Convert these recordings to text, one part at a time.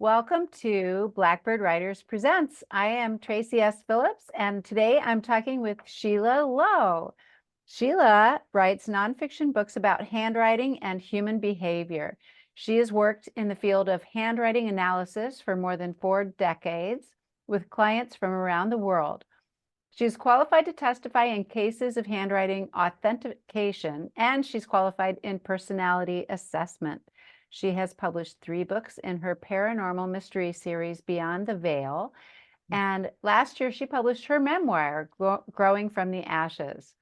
Welcome to Blackbird Writers Presents. I am Tracy S. Phillips, and today I'm talking with Sheila Lowe. Sheila writes nonfiction books about handwriting and human behavior. She has worked in the field of handwriting analysis for more than 4 decades with clients from around the world. She is qualified to testify in cases of handwriting authentication, and she's qualified in personality assessment. She has published 3 books in her paranormal mystery series, Beyond the Veil. And last year, she published her memoir, Growing from the Ashes.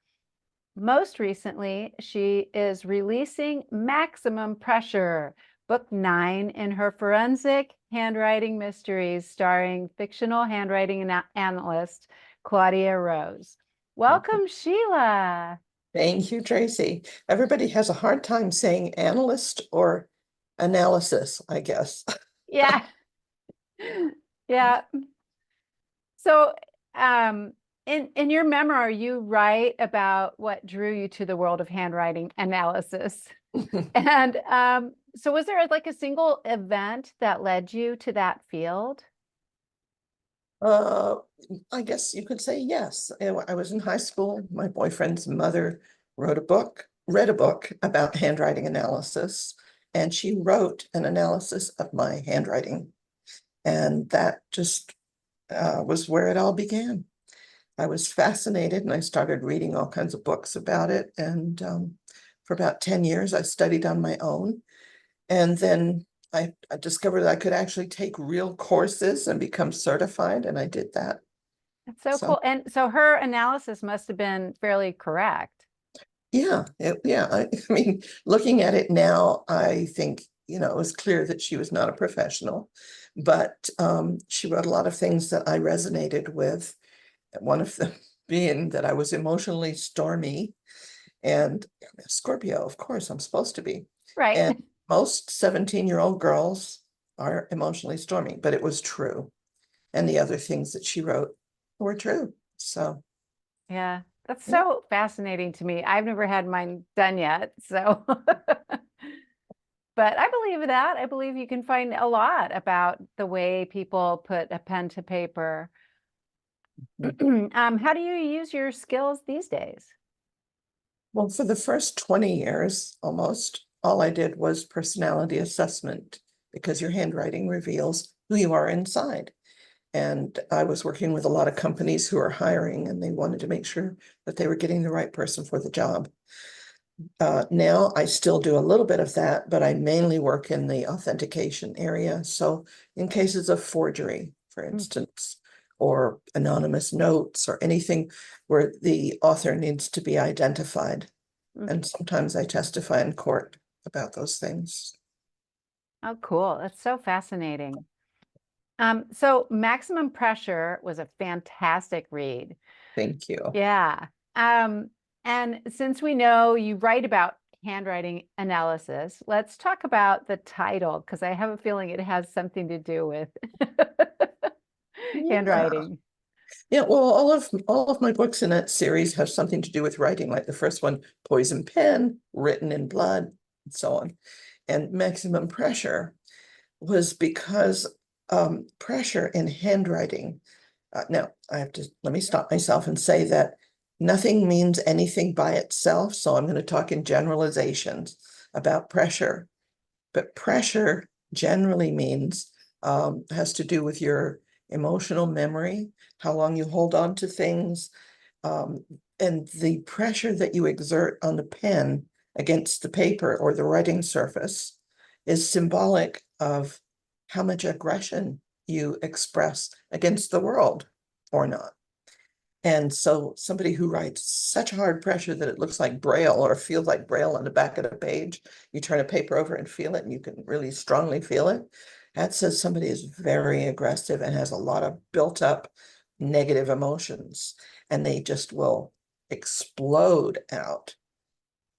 Most recently, she is releasing Maximum Pressure, book 9 in her forensic handwriting mysteries, starring fictional handwriting analyst Claudia Rose. Welcome, Sheila. Thank you, Tracy. Everybody has a hard time saying analyst or analysis, I guess. Yeah. Yeah. So, in your memoir, you write about what drew you to the world of handwriting analysis. And so was there like a single event that led you to that field? I guess you could say yes. I was in high school. My boyfriend's mother read a book about handwriting analysis, and she wrote an analysis of my handwriting. And that just was where it all began. I was fascinated and I started reading all kinds of books about it. And for about 10 years, I studied on my own. And then I discovered that I could actually take real courses and become certified, and I did that. That's so cool. And so her analysis must have been fairly correct. Yeah, I mean, looking at it now, I think, it was clear that she was not a professional, but she wrote a lot of things that I resonated with. One of them being that I was emotionally stormy, and I'm a Scorpio, of course, I'm supposed to be. Right. And most 17-year-old girls are emotionally stormy, but it was true. And the other things that she wrote were true. So, yeah, that's so fascinating to me. I've never had mine done yet. So, but I believe that. I believe you can find a lot about the way people put a pen to paper. How do you use your skills these days? well, for the first 20 years, almost, all I did was personality assessment, because your handwriting reveals who you are inside. And I was working with a lot of companies who are hiring, and they wanted to make sure that they were getting the right person for the job. Now I still do a little bit of that, but I mainly work in the authentication area. So in cases of forgery, for instance, or anonymous notes or anything where the author needs to be identified. And sometimes I testify in court about those things. Oh, cool. That's so fascinating. So Maximum Pressure was a fantastic read. Thank you. Yeah. And since we know you write about handwriting analysis, let's talk about the title, because I have a feeling it has something to do with handwriting. Yeah, well, all of my books in that series have something to do with writing, like the first one, Poison Pen, Written in Blood, and so on. And Maximum Pressure was because pressure in handwriting. Now, let me stop myself and say that nothing means anything by itself. So I'm going to talk in generalizations about pressure. But pressure generally means, has to do with your emotional memory, how long you hold on to things, and the pressure that you exert on the pen against the paper or the writing surface is symbolic of how much aggression you express against the world or not. And so somebody who writes such hard pressure that it looks like Braille or feels like Braille on the back of the page, you turn a paper over and feel it, and you can really strongly feel it. That says somebody is very aggressive and has a lot of built up negative emotions, and they just will explode out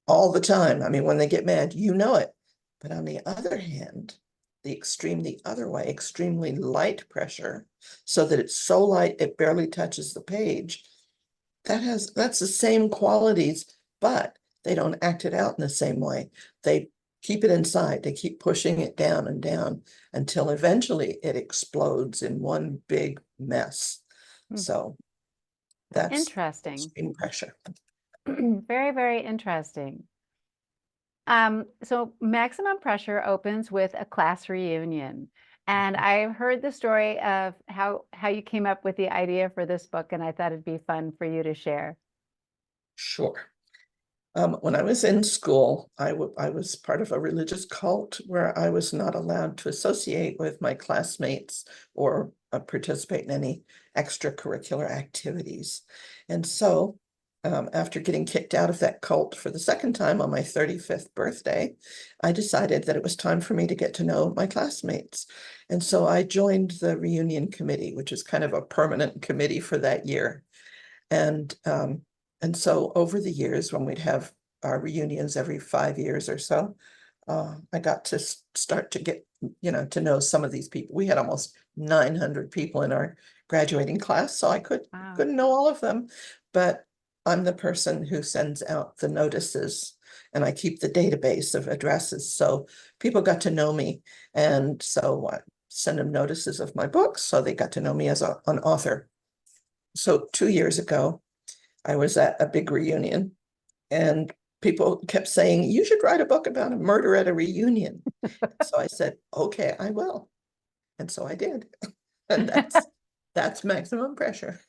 all the time. I mean, when they get mad, you know it. But on the other hand, the other way, extremely light pressure, so that it's so light it barely touches the page, that's the same qualities, but they don't act it out in the same way. They keep it inside. They keep pushing it down and down until eventually it explodes in one big mess. Hmm. So that's Interesting. extreme pressure. Very, very interesting. So Maximum Pressure opens with a class reunion. And I've heard the story of how you came up with the idea for this book, and I thought it'd be fun for you to share. Sure. When I was in school, I was part of a religious cult where I was not allowed to associate with my classmates or participate in any extracurricular activities. And so, after getting kicked out of that cult for the second time on my 35th birthday, I decided that it was time for me to get to know my classmates. And so I joined the reunion committee, which is kind of a permanent committee for that year. And so over the years, when we'd have our reunions every 5 years or so, I got to start to get, to know some of these people. We had almost 900 people in our graduating class, so I Wow. couldn't know all of them, but I'm the person who sends out the notices and I keep the database of addresses. So people got to know me. And so I send them notices of my books, so they got to know me as an author. So 2 years ago, I was at a big reunion and people kept saying, you should write a book about a murder at a reunion. So I said, okay, I will. And so I did. And that's Maximum Pressure.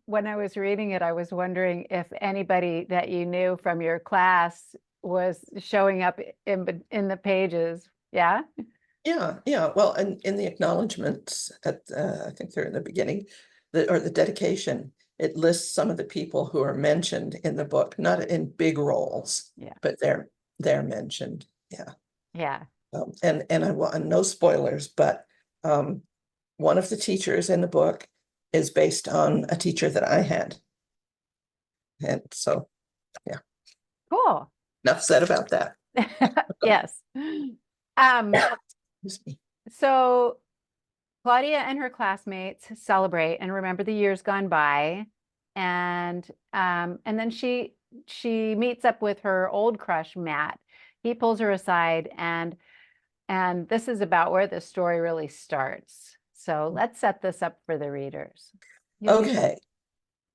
When I was reading it, I was wondering if anybody that you knew from your class was showing up in the pages. Yeah. Yeah. Well, and in the acknowledgements I think they're in the beginning, the dedication, it lists some of the people who are mentioned in the book, not in big roles, Yeah. but they're mentioned. Yeah. Yeah. And I want no spoilers, but one of the teachers in the book is based on a teacher that I had. And so, yeah, Cool. enough said about that. Yes. Um, Excuse me. so Claudia and her classmates celebrate and remember the years gone by. And then she meets up with her old crush, Matt. He pulls her aside, and this is about where the story really starts. So let's set this up for the readers. Okay.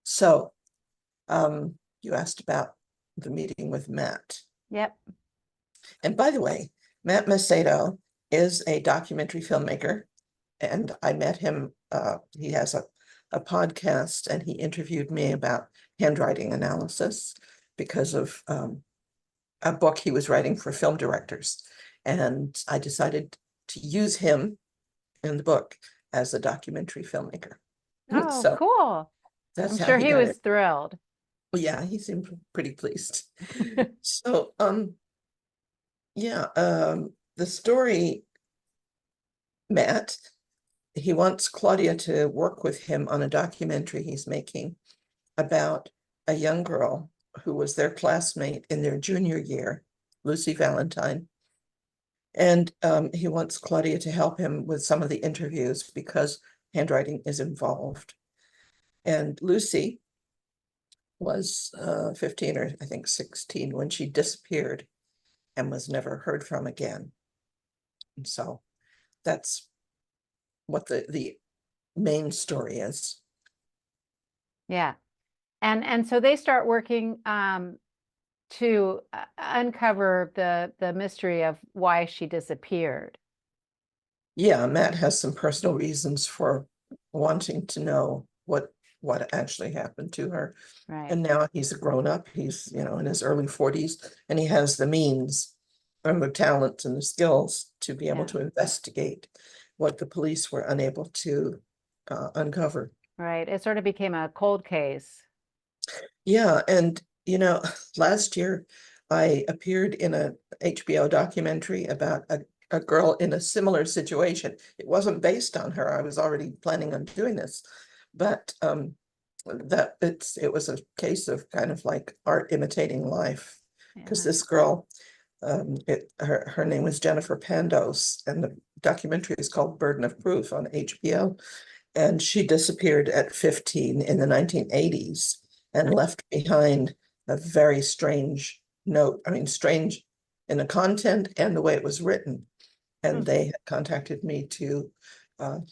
So you asked about the meeting with Matt. Yep. And by the way, Matt Macedo is a documentary filmmaker, and I met him. He has a podcast, and he interviewed me about handwriting analysis because of a book he was writing for film directors. And I decided to use him in the book as a documentary filmmaker. Oh, So cool. that's I'm how sure he he got was it. thrilled. Well, yeah, he seemed pretty pleased. So, yeah, the story, Matt, he wants Claudia to work with him on a documentary he's making about a young girl who was their classmate in their junior year, Lucy Valentine. And he wants Claudia to help him with some of the interviews because handwriting is involved. And Lucy was 15 or I think 16 when she disappeared and was never heard from again. And so that's what the main story is. Yeah. And so they start working to uncover the mystery of why she disappeared. Yeah, Matt has some personal reasons for wanting to know what actually happened to her. Right. And now he's a grown up, he's, in his early 40s, and he has the means and the talents and the skills to be able Yeah. to investigate what the police were unable to uncover. Right. It sort of became a cold case. Yeah, and last year I appeared in a HBO documentary about a girl in a similar situation. It wasn't based on her. I was already planning on doing this, but it was a case of kind of like art imitating life, because Yeah. this girl, her name was Jennifer Pandos, and the documentary is called Burden of Proof on HBO. And she disappeared at 15 in the 1980s and left behind a very strange note. I mean, strange in the content and the way it was written. Hmm. And they had contacted me to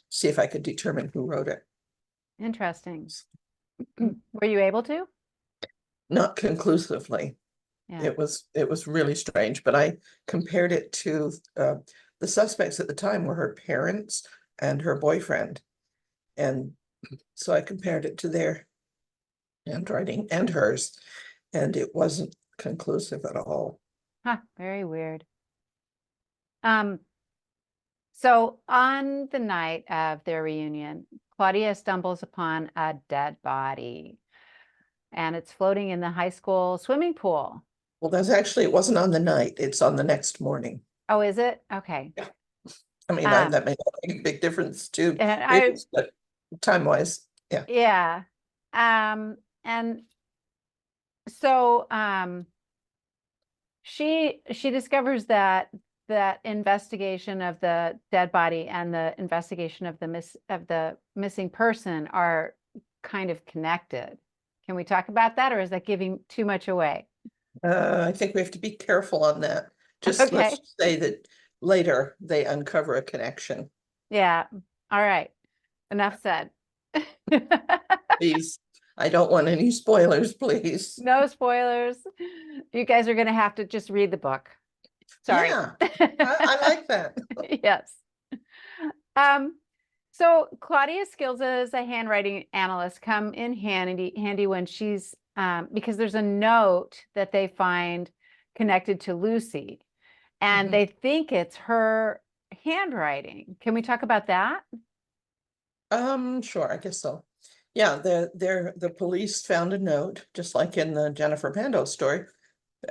see if I could determine who wrote it. Interesting. Were you able to? Not conclusively. Yeah. It was really strange, but I compared it to the suspects at the time were her parents and her boyfriend. And so I compared it to their handwriting and hers, and it wasn't conclusive at all. Huh, very weird. Um, so on the night of their reunion, Claudia stumbles upon a dead body, and it's floating in the high school swimming pool. Well, that's actually, it wasn't on the night, it's on the next morning. Oh, is it? Okay. Yeah. I mean, Um, that made a big difference too, and I, but time-wise, yeah. yeah. And so, she discovers that investigation of the dead body and the investigation of the missing person are kind of connected. Can we talk about that, or is that giving too much away? I think we have to be careful on that. Just Okay. let's say that later they uncover a connection. Yeah. All right. Enough said. Please, I don't want any spoilers, please. No spoilers. You guys are going to have to just read the book. Sorry. Yeah, I like that. Yes. So Claudia's skills as a handwriting analyst come in handy when she's because there's a note that they find connected to Lucy, and they think it's her handwriting. Can we talk about that? Sure, I guess so. Yeah, the police found a note, just like in the Jennifer Pando story.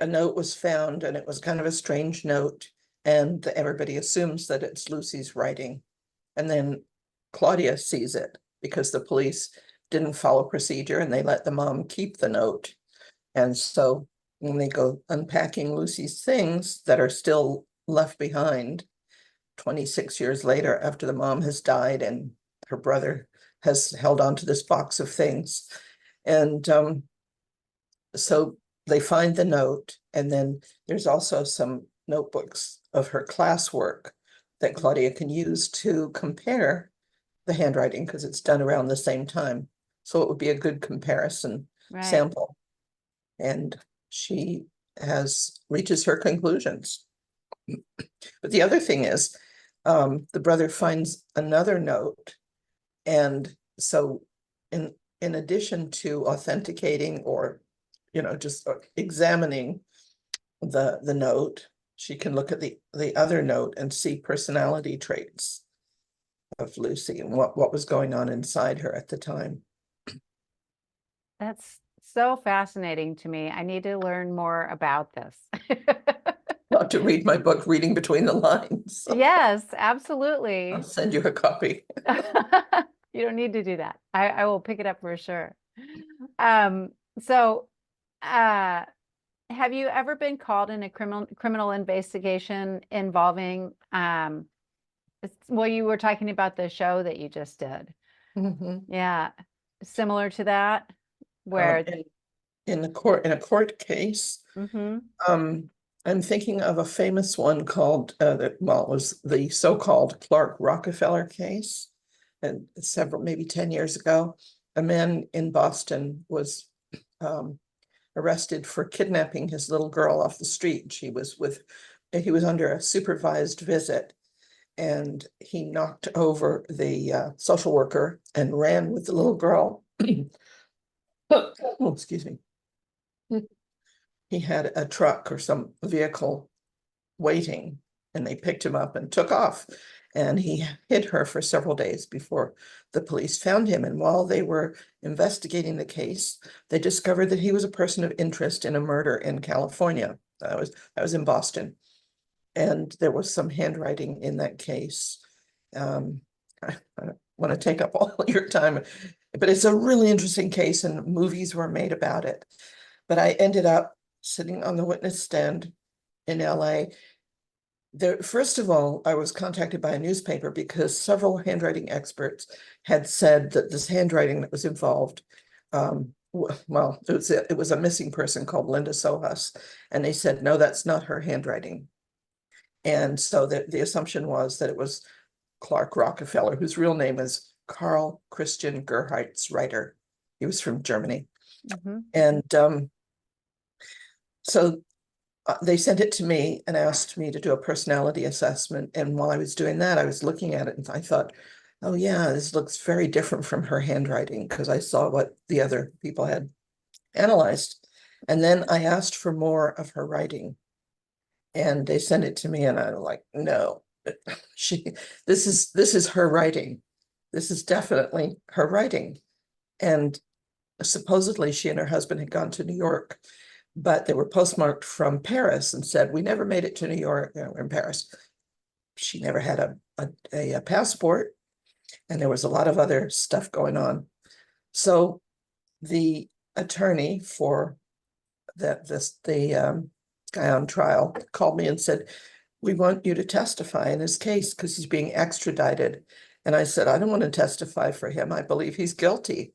A note was found, and it was kind of a strange note, and everybody assumes that it's Lucy's writing. And then Claudia sees it because the police didn't follow procedure and they let the mom keep the note. And so when they go unpacking Lucy's things that are still left behind 26 years later after the mom has died and her brother has held on to this box of things. And so they find the note, and then there's also some notebooks of her classwork that Claudia can use to compare the handwriting because it's done around the same time. So it would be a good comparison Right. sample. And she reaches her conclusions. But the other thing is, the brother finds another note. And so in addition to authenticating or, just examining the note, she can look at the other note and see personality traits of Lucy and what was going on inside her at the time. That's so fascinating to me. I need to learn more about this. Not to read my book, Reading Between the Lines. Yes, absolutely. I'll send you a copy. You don't need to do that. I will pick it up for sure. So, have you ever been called in a criminal investigation involving, well, you were talking about the show that you just did. Yeah, similar to that, where in a court case, I'm thinking of a famous one called it was the so-called Clark Rockefeller case, and maybe 10 years ago. A man in Boston was arrested for kidnapping his little girl off the street. He was under a supervised visit, and he knocked over the social worker and ran with the little girl. Oh, excuse me. He had a truck or some vehicle waiting, and they picked him up and took off. And he hid her for several days before the police found him. And while they were investigating the case, they discovered that he was a person of interest in a murder in California. I was in Boston, and there was some handwriting in that case. I don't want to take up all your time, but it's a really interesting case, and movies were made about it. But I ended up sitting on the witness stand in LA. First of all, I was contacted by a newspaper because several handwriting experts had said that this handwriting that was involved well, it was a missing person called Linda Sohas, and they said, no, that's not her handwriting. And so the assumption was that it was Clark Rockefeller, whose real name is Karl Christian Gerhardsreiter. He was from Germany. Mhm. And so they sent it to me and asked me to do a personality assessment. And while I was doing that, I was looking at it and I thought, oh yeah, this looks very different from her handwriting, because I saw what the other people had analyzed. And then I asked for more of her writing, and they sent it to me, and I'm like, no, this is her writing. This is definitely her writing. And supposedly she and her husband had gone to New York, but they were postmarked from Paris and said, we never made it to New York, we're in Paris. She never had a passport, and there was a lot of other stuff going on. So the attorney for the guy on trial called me and said, we want you to testify in his case because he's being extradited. And I said, I don't want to testify for him. I believe he's guilty.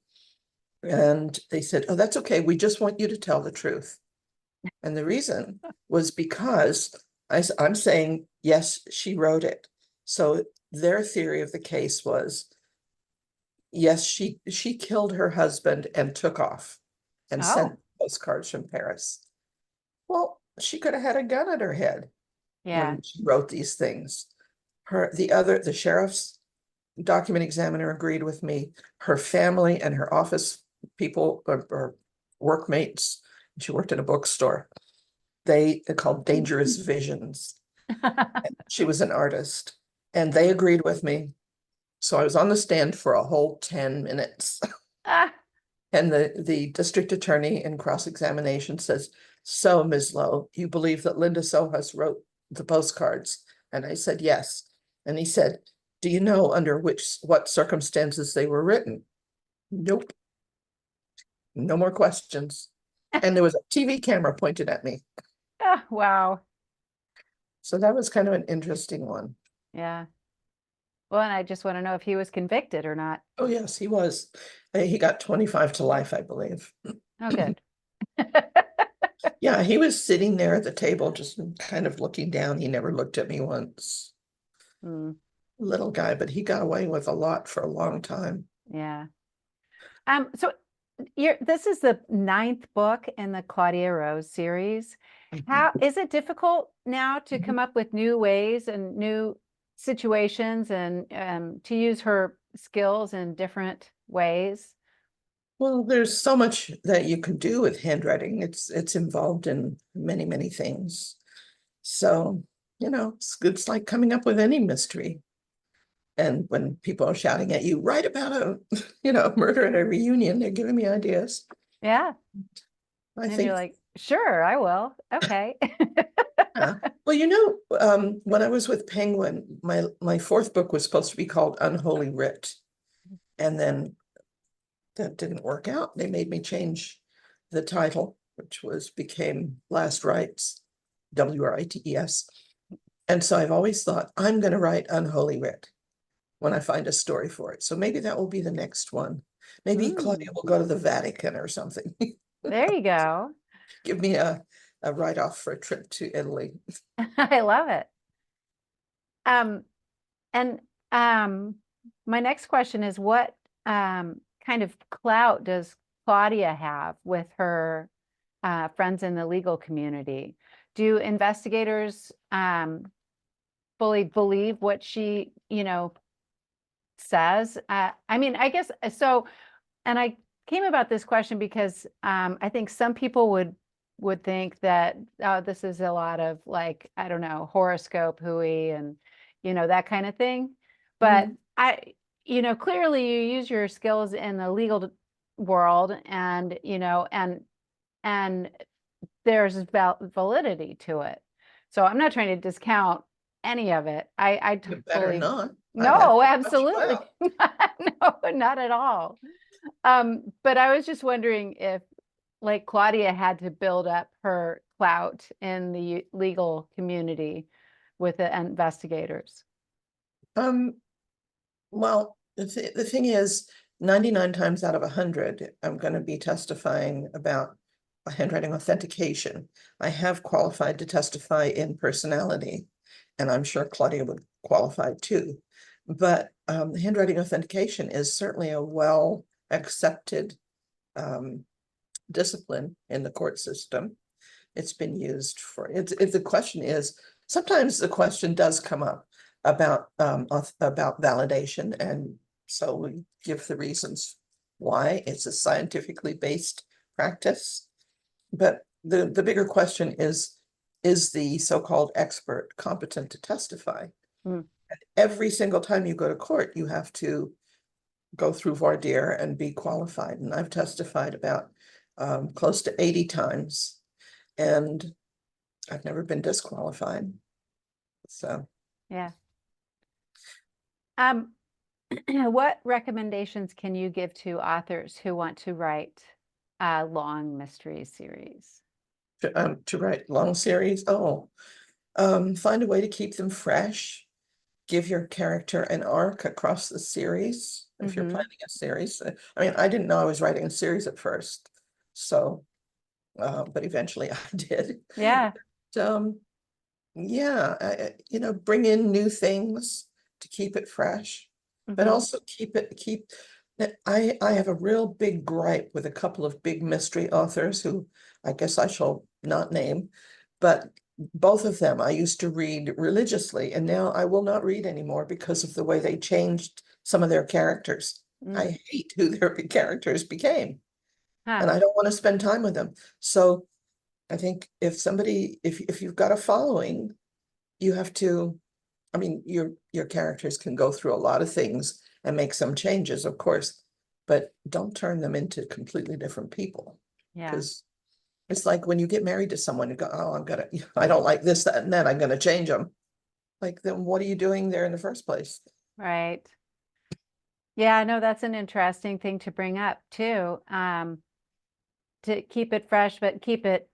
And they said, oh, that's okay. We just want you to tell the truth. And the reason was because I'm saying, yes, she wrote it. So their theory of the case was, yes, she killed her husband and took off and sent Oh, postcards from Paris. Well, she could have had a gun at her head yeah. when she wrote these things. The sheriff's document examiner agreed with me. Her family and her office people or workmates, she worked in a bookstore. They're called Dangerous Visions. She was an artist, and they agreed with me. So I was on the stand for a whole 10 minutes. Ah, And the district attorney in cross-examination says, so Ms. Lowe, you believe that Linda Sohas wrote the postcards? And I said, yes. And he said, do you know under what circumstances they were written? Nope. No more questions. And there was a TV camera pointed at me. ah, wow. So that was kind of an interesting one. Yeah. Well, and I just want to know if he was convicted or not. Oh, yes, he was. He got 25 to life, I believe. Oh, good. Yeah, he was sitting there at the table, just kind of looking down. He never looked at me once. Mm, Little guy, but he got away with a lot for a long time. yeah. So this is the 9th book in the Claudia Rose series. How is it difficult now to come up with new ways and new situations and to use her skills in different ways? Well, there's so much that you can do with handwriting. It's involved in many, many things. So, it's like coming up with any mystery. And when people are shouting at you, write about a, murder at a reunion, they're giving me ideas. Yeah. I And think, you're like, sure, I will. Okay. well, when I was with Penguin, my fourth book was supposed to be called Unholy Writ. And then that didn't work out. They made me change the title, which became Last Rites, WRITES. And so I've always thought, I'm going to write Unholy Writ when I find a story for it. So maybe that will be the next one. Maybe Claudia Mm, will go to the Vatican or something. there you go. Give me a write-off for a trip to Italy. I love it. And my next question is what kind of clout does Claudia have with her friends in the legal community? Do investigators fully believe what she, says? I mean, I guess so. And I came about this question because I think some people would think that this is a lot of like, I don't know, horoscope hooey and that kind of thing. But clearly you use your skills in the legal world and and there's validity to it. So I'm not trying to discount any of it. I You better fully not. no, absolutely no, not at all. But I was just wondering if like Claudia had to build up her clout in the legal community with the investigators. Well, the thing is, 99 times out of 100, I'm going to be testifying about handwriting authentication. I have qualified to testify in personality, and I'm sure Claudia would qualify too. But handwriting authentication is certainly a well-accepted discipline in the court system. It's been used for, if the question is, sometimes the question does come up about validation, and so we give the reasons why. It's a scientifically based practice. But the bigger question is the so-called expert competent to testify? Mm. Every single time you go to court, you have to go through voir dire and be qualified. And I've testified about close to 80 times, and I've never been disqualified. So, Yeah. What recommendations can you give to authors who want to write a long mystery series? to write long series, find a way to keep them fresh. Give your character an arc across the series. If you're planning a series, I mean, I didn't know I was writing a series at first, so, but eventually I did. Yeah. Yeah, bring in new things to keep it fresh, but also keep. I have a real big gripe with a couple of big mystery authors who I guess I shall not name, but both of them I used to read religiously, and now I will not read anymore because of the way they changed some of their characters. I hate who their characters became, and I don't want to spend time with them. So I think if you've got a following, you have to, I mean, your characters can go through a lot of things and make some changes, of course, but don't turn them into completely different people. Yeah. Because it's like when you get married to someone, you go, oh, I don't like this, that, and that, I'm gonna change them. Like, then what are you doing there in the first place? Right. Yeah, no, that's an interesting thing to bring up too. To keep it fresh, but keep it,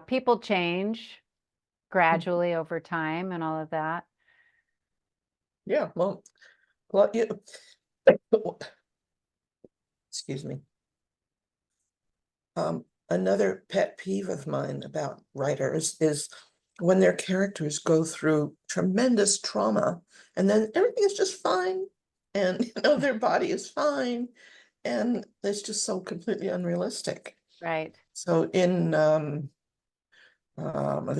people change gradually over time and all of that. Yeah, well, excuse me. Another pet peeve of mine about writers is when their characters go through tremendous trauma and then everything is just fine, and their body is fine, and it's just so completely unrealistic. Right. So in the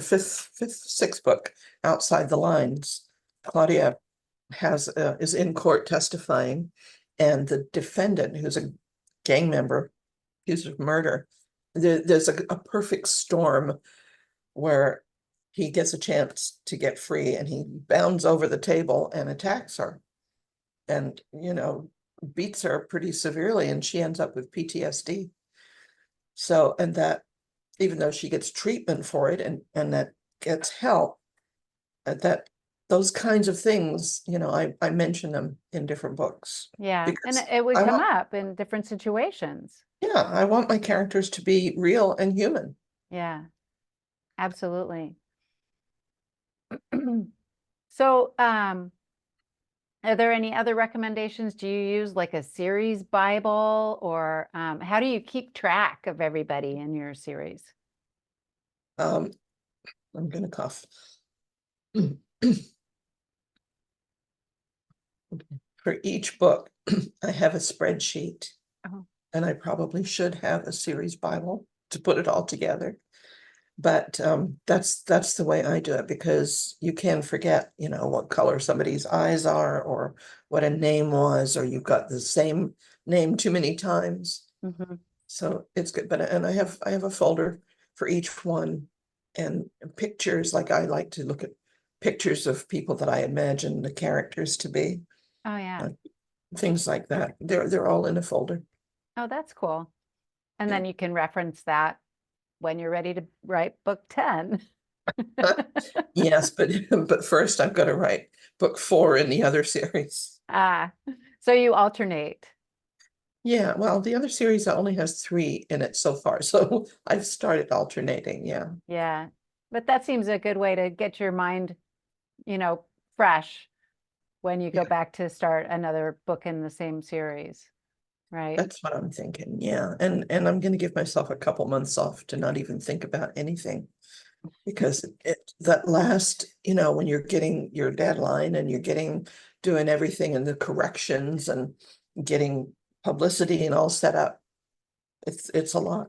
sixth book, Outside the Lines, Claudia is in court testifying, and the defendant, who's a gang member accused of murder, there's a perfect storm where he gets a chance to get free, and he bounds over the table and attacks her, and beats her pretty severely, and she ends up with PTSD. So, and that, even though she gets treatment for it and that gets help, that those kinds of things, I mention them in different books. Yeah. And Because it would I come want, up in different situations. yeah, I want my characters to be real and human. Yeah, absolutely. So, are there any other recommendations? Do you use like a series Bible, or how do you keep track of everybody in your series? I'm gonna cough. For each book, I have a spreadsheet, and I probably should have a series Bible to put it all together. But that's the way I do it, because you can forget, what color somebody's eyes are, or what a name was, or you've got the same name too many times. So it's good. And I have a folder for each one, and pictures. Like, I like to look at pictures of people that I imagine the characters to be. Oh, yeah. Things like that. They're all in a folder. Oh, that's cool. And Yeah. then you can reference that when you're ready to write book 10. Yes, but first I've got to write book 4 in the other series. So you alternate. Yeah, well, the other series only has 3 in it so far, so I've started alternating. Yeah. Yeah. But that seems a good way to get your mind, fresh when you go Yeah. back to start another book in the same series. Right. That's what I'm thinking, yeah, and I'm gonna give myself a couple months off to not even think about anything. Because that last, when you're getting your deadline and you're doing everything and the corrections and getting publicity and all set up, it's a lot.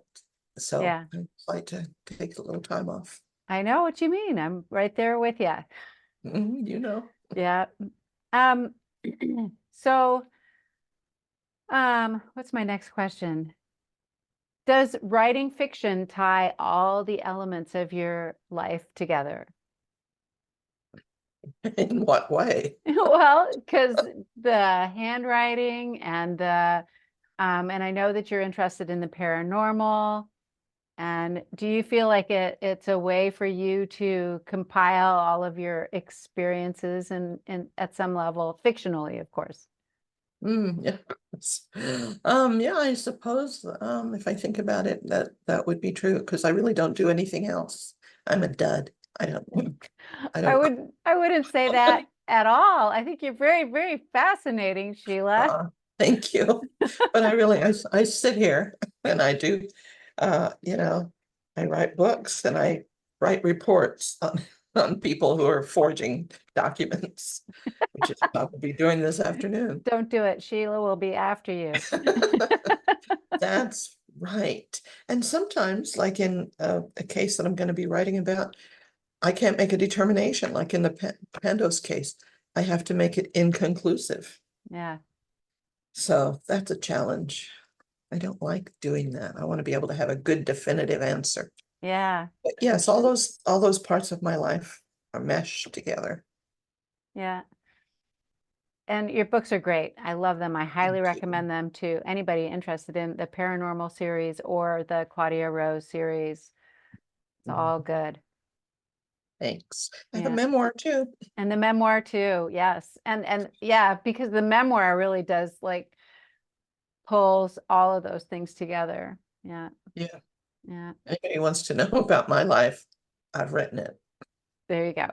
So Yeah. I'd like to take a little time off. I know what you mean. I'm right there with you. You know. Yeah. Um, so, what's my next question? Does writing fiction tie all the elements of your life together? In what way? Well, because the handwriting and and I know that you're interested in the paranormal. And do you feel like it's a way for you to compile all of your experiences and at some level, fictionally, of course? Yeah. Yeah, I suppose, if I think about it, that would be true, because I really don't do anything else. I'm a dud. I don't, I don't. I wouldn't say that at all. I think you're very, very fascinating, Sheila. Thank you. But I sit here and I do, I write books and I write reports on people who are forging documents, which is probably doing this afternoon. Don't do it. Sheila will be after you. That's right. And sometimes, like in a case that I'm going to be writing about, I can't make a determination, like in the Pandos case, I have to make it inconclusive. Yeah. So that's a challenge. I don't like doing that. I want to be able to have a good definitive answer. Yeah. But yes, all those parts of my life are meshed together. Yeah. And your books are great. I love them. I highly Thank you. recommend them to anybody interested in the paranormal series or the Claudia Rose series. It's all good. Thanks. I have a Yeah. memoir too. And the memoir too. Yes. And yeah, because the memoir really does like pulls all of those things together. Yeah. Yeah. Yeah. Anybody wants to know about my life, I've written it. There you go.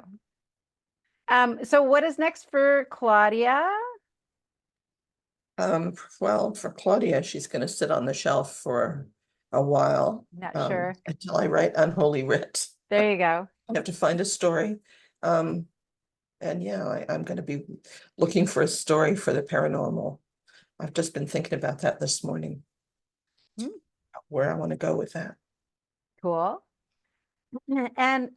So what is next for Claudia? Well, for Claudia, she's going to sit on the shelf for a while, Not sure. until I write Unholy Writ. There you go. I have to find a story. And yeah, I'm going to be looking for a story for the paranormal. I've just been thinking about that this morning, where I want to go with that. Cool. And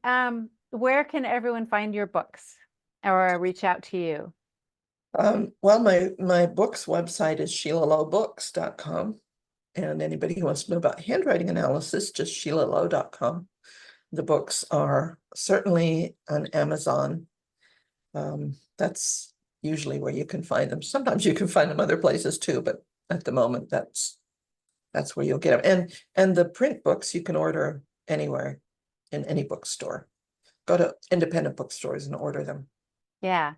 where can everyone find your books or reach out to you? Well, my book's website is sheilalowebooks.com. And anybody who wants to know about handwriting analysis, just sheilalowe.com. The books are certainly on Amazon. That's usually where you can find them. Sometimes you can find them other places too, but at the moment, that's where you'll get them. And the print books you can order anywhere in any bookstore. Go to independent bookstores and order them. Yeah.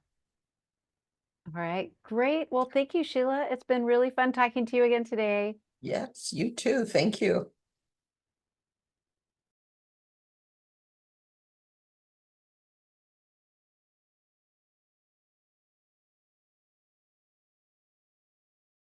All right. Great. Well, thank you, Sheila. It's been really fun talking to you again today. Yes, you too. Thank you.